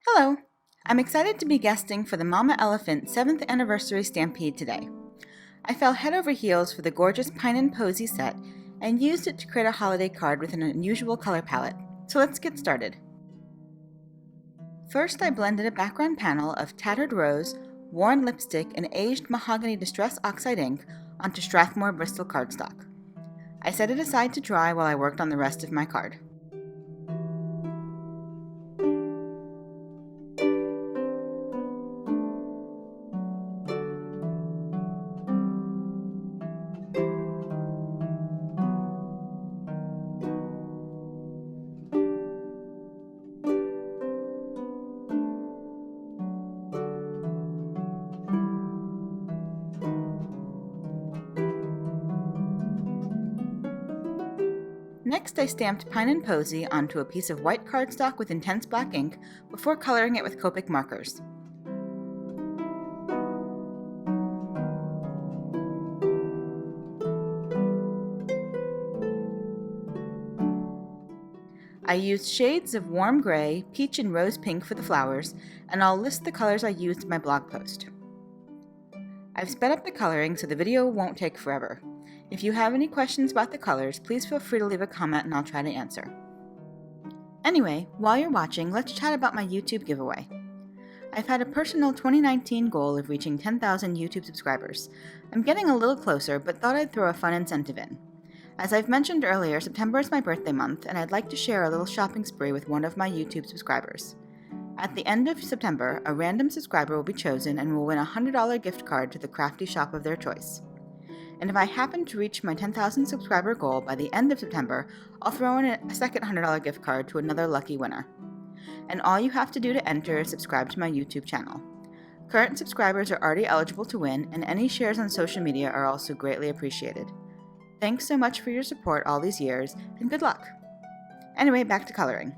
Hello! I'm excited to be guesting for the Mama Elephant 7th Anniversary Stampede today. I fell head over heels for the gorgeous Pine and Posy set and used it to create a holiday card with an unusual color palette. So let's get started. First, I blended a background panel of Tattered Rose, Worn Lipstick, and Aged Mahogany Distress Oxide ink onto Strathmore Bristol cardstock. I set it aside to dry while I worked on the rest of my card. Next, I stamped Pine and Posy onto a piece of white cardstock with intense black ink before coloring it with Copic markers. I used shades of warm gray, peach, and rose pink for the flowers, and I'll list the colors I used in my blog post. I've sped up the coloring so the video won't take forever. If you have any questions about the colors, please feel free to leave a comment and I'll try to answer. Anyway, while you're watching, let's chat about my YouTube giveaway. I've had a personal 2019 goal of reaching 10,000 YouTube subscribers. I'm getting a little closer, but thought I'd throw a fun incentive in. As I've mentioned earlier, September is my birthday month, and I'd like to share a little shopping spree with one of my YouTube subscribers. At the end of September, a random subscriber will be chosen and will win a $100 gift card to the crafty shop of their choice. And if I happen to reach my 10,000 subscriber goal by the end of September, I'll throw in a second $100 gift card to another lucky winner. And all you have to do to enter is subscribe to my YouTube channel. Current subscribers are already eligible to win, and any shares on social media are also greatly appreciated. Thanks so much for your support all these years, and good luck! Anyway, back to coloring.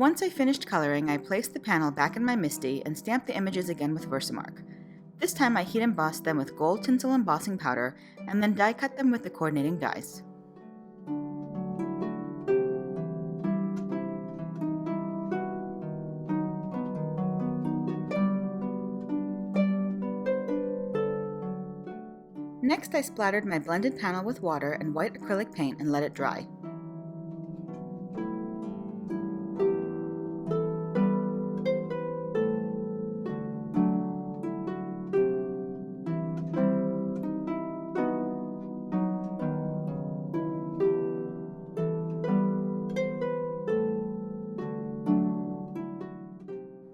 Once I finished coloring, I placed the panel back in my MISTI and stamped the images again with Versamark. This time I heat embossed them with gold tinsel embossing powder and then die cut them with the coordinating dies. Next I splattered my blended panel with water and white acrylic paint and let it dry.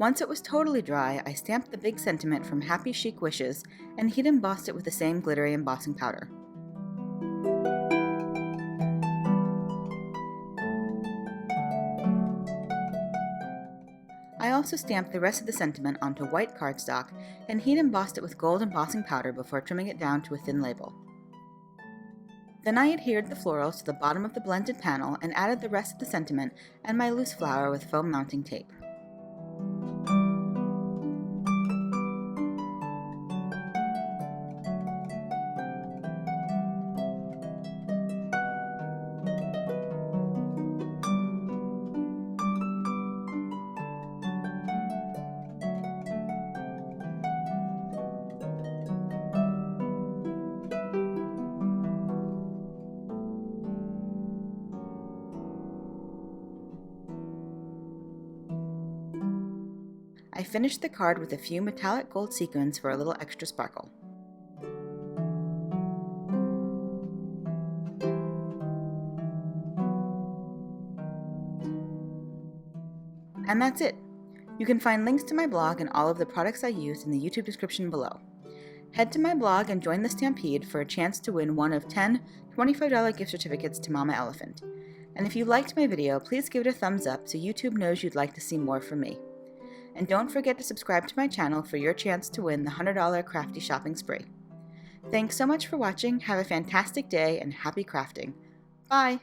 Once it was totally dry, I stamped the big sentiment from Happy Chic Wishes and heat embossed it with the same glittery embossing powder. I also stamped the rest of the sentiment onto white cardstock and heat embossed it with gold embossing powder before trimming it down to a thin label. Then I adhered the florals to the bottom of the blended panel and added the rest of the sentiment and my loose flower with foam mounting tape. I finished the card with a few metallic gold sequins for a little extra sparkle. And that's it! You can find links to my blog and all of the products I used in the YouTube description below. Head to my blog and join the Stampede for a chance to win one of 10 $25 gift certificates to Mama Elephant. And if you liked my video, please give it a thumbs up so YouTube knows you'd like to see more from me. And don't forget to subscribe to my channel for your chance to win the $100 crafty shopping spree. Thanks so much for watching, have a fantastic day, and happy crafting. Bye!